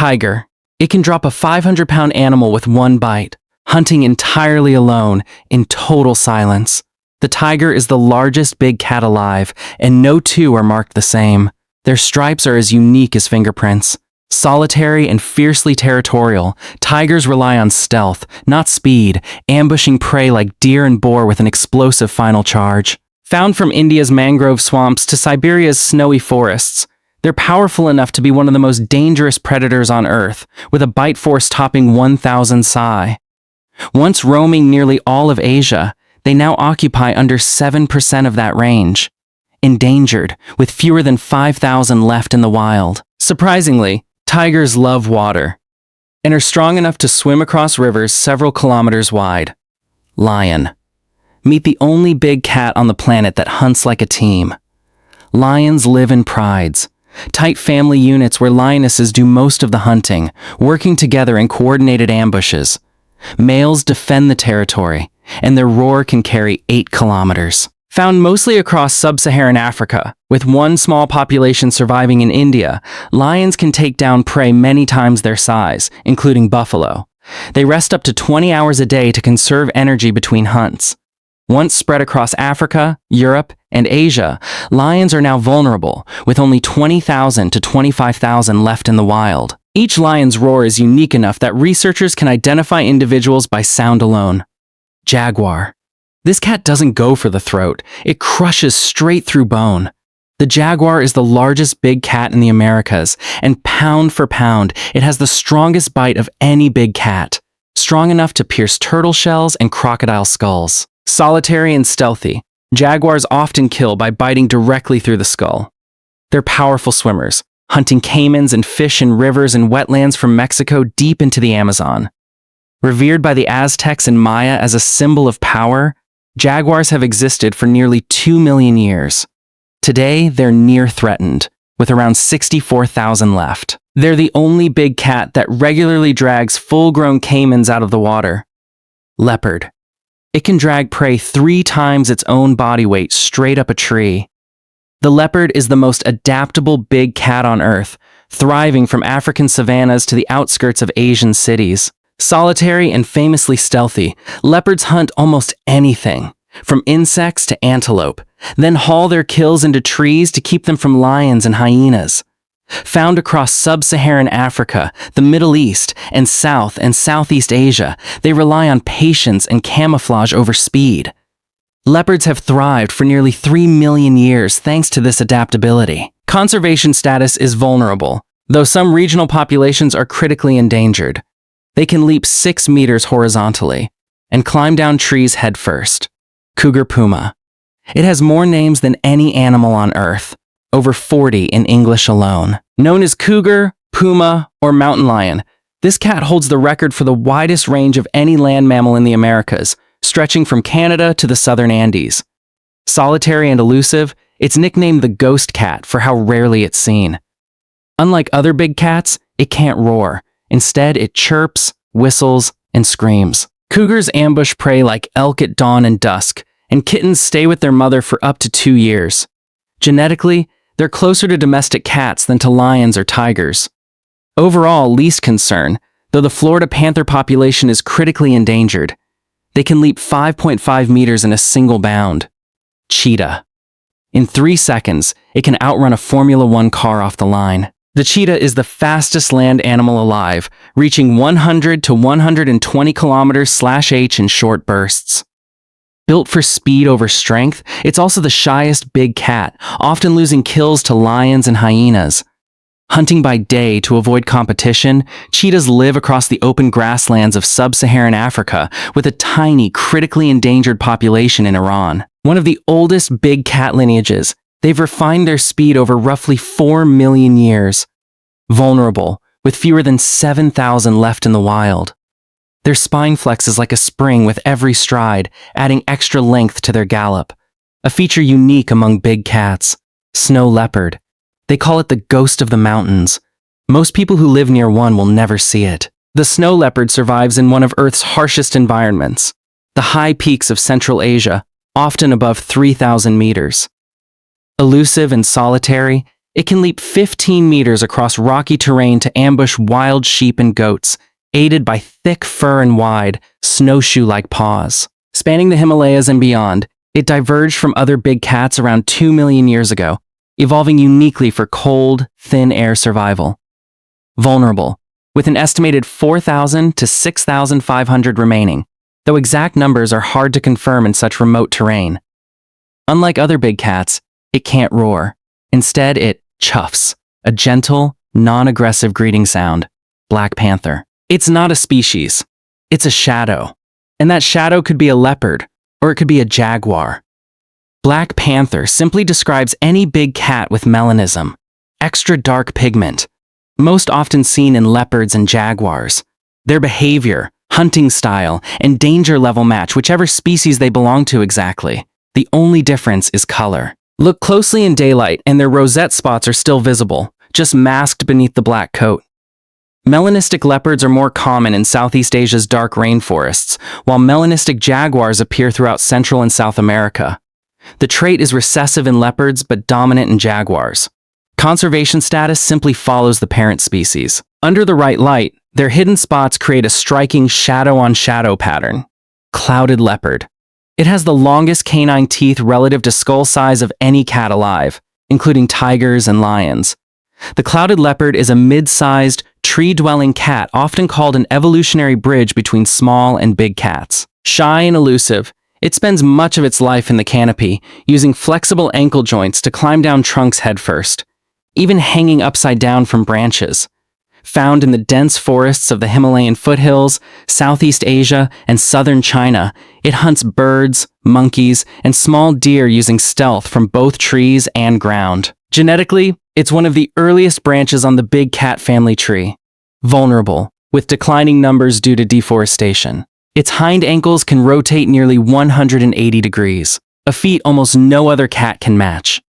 Tiger. It can drop a 500-pound animal with one bite, hunting entirely alone in total silence. The tiger is the largest big cat alive, and no two are marked the same. Their stripes are as unique as fingerprints. Solitary and fiercely territorial, tigers rely on stealth, not speed, ambushing prey like deer and boar with an explosive final charge. Found from India's mangrove swamps to Siberia's snowy forests, they're powerful enough to be one of the most dangerous predators on Earth, with a bite force topping 1,000 psi. Once roaming nearly all of Asia, they now occupy under 7% of that range. Endangered, with fewer than 5,000 left in the wild. Surprisingly, tigers love water and are strong enough to swim across rivers several kilometers wide. Lion. Meet the only big cat on the planet that hunts like a team. Lions live in prides. Tight family units where lionesses do most of the hunting, working together in coordinated ambushes. Males defend the territory, and their roar can carry 8 kilometers. Found mostly across sub-Saharan Africa, with one small population surviving in India, lions can take down prey many times their size, including buffalo. They rest up to 20 hours a day to conserve energy between hunts. Once spread across Africa, Europe, and Asia, lions are now vulnerable, with only 20,000 to 25,000 left in the wild. Each lion's roar is unique enough that researchers can identify individuals by sound alone. Jaguar. This cat doesn't go for the throat, it crushes straight through bone. The jaguar is the largest big cat in the Americas, and pound for pound, it has the strongest bite of any big cat, strong enough to pierce turtle shells and crocodile skulls. Solitary and stealthy, jaguars often kill by biting directly through the skull. They're powerful swimmers, hunting caimans and fish in rivers and wetlands from Mexico deep into the Amazon. Revered by the Aztecs and Maya as a symbol of power, jaguars have existed for nearly 2 million years. Today, they're near threatened, with around 64,000 left. They're the only big cat that regularly drags full-grown caimans out of the water. Leopard. It can drag prey 3 times its own body weight straight up a tree. The leopard is the most adaptable big cat on Earth, thriving from African savannas to the outskirts of Asian cities. Solitary and famously stealthy, leopards hunt almost anything, from insects to antelope, then haul their kills into trees to keep them from lions and hyenas. Found across sub-Saharan Africa, the Middle East, and South and Southeast Asia, they rely on patience and camouflage over speed. Leopards have thrived for nearly 3 million years thanks to this adaptability. Conservation status is vulnerable, though some regional populations are critically endangered. They can leap 6 meters horizontally and climb down trees headfirst. Cougar puma. It has more names than any animal on Earth, over 40 in English alone. Known as cougar, puma, or mountain lion, this cat holds the record for the widest range of any land mammal in the Americas, stretching from Canada to the southern Andes. Solitary and elusive, it's nicknamed the ghost cat for how rarely it's seen. Unlike other big cats, it can't roar. Instead, it chirps, whistles, and screams. Cougars ambush prey like elk at dawn and dusk, and kittens stay with their mother for up to 2 years. Genetically, they're closer to domestic cats than to lions or tigers. Overall, least concern, though the Florida panther population is critically endangered. They can leap 5.5 meters in a single bound. Cheetah. In 3 seconds, it can outrun a Formula One car off the line. The cheetah is the fastest land animal alive, reaching 100 to 120 kilometers/h in short bursts. Built for speed over strength, it's also the shyest big cat, often losing kills to lions and hyenas. Hunting by day to avoid competition, cheetahs live across the open grasslands of sub-Saharan Africa with a tiny, critically endangered population in Iran. One of the oldest big cat lineages, they've refined their speed over roughly 4 million years. Vulnerable, with fewer than 7,000 left in the wild. Their spine flexes like a spring with every stride, adding extra length to their gallop. A feature unique among big cats. Snow leopard. They call it the ghost of the mountains. Most people who live near one will never see it. The snow leopard survives in one of Earth's harshest environments, the high peaks of Central Asia, often above 3,000 meters. Elusive and solitary, It can leap 15 meters across rocky terrain to ambush wild sheep and goats, aided by thick fur and wide, snowshoe-like paws. Spanning the Himalayas and beyond, it diverged from other big cats around 2 million years ago, evolving uniquely for cold, thin air survival. Vulnerable, with an estimated 4,000 to 6,500 remaining, though exact numbers are hard to confirm in such remote terrain. Unlike other big cats, it can't roar. Instead, it chuffs, a gentle, non-aggressive greeting sound. Black panther. It's not a species. It's a shadow. And that shadow could be a leopard, or it could be a jaguar. Black panther simply describes any big cat with melanism, extra dark pigment, most often seen in leopards and jaguars. Their behavior, hunting style, and danger level match whichever species they belong to exactly. The only difference is color. Look closely in daylight and their rosette spots are still visible, just masked beneath the black coat. Melanistic leopards are more common in Southeast Asia's dark rainforests, while melanistic jaguars appear throughout Central and South America. The trait is recessive in leopards but dominant in jaguars. Conservation status simply follows the parent species. Under the right light, their hidden spots create a striking shadow-on-shadow pattern. Clouded leopard. It has the longest canine teeth relative to skull size of any cat alive, including tigers and lions. The clouded leopard is a mid-sized, tree-dwelling cat often called an evolutionary bridge between small and big cats. Shy and elusive, it spends much of its life in the canopy, using flexible ankle joints to climb down trunks headfirst, even hanging upside down from branches. Found in the dense forests of the Himalayan foothills, Southeast Asia, and southern China, it hunts birds, monkeys, and small deer using stealth from both trees and ground. Genetically, it's one of the earliest branches on the big cat family tree. Vulnerable, with declining numbers due to deforestation. Its hind ankles can rotate nearly 180 degrees, a feat almost no other cat can match.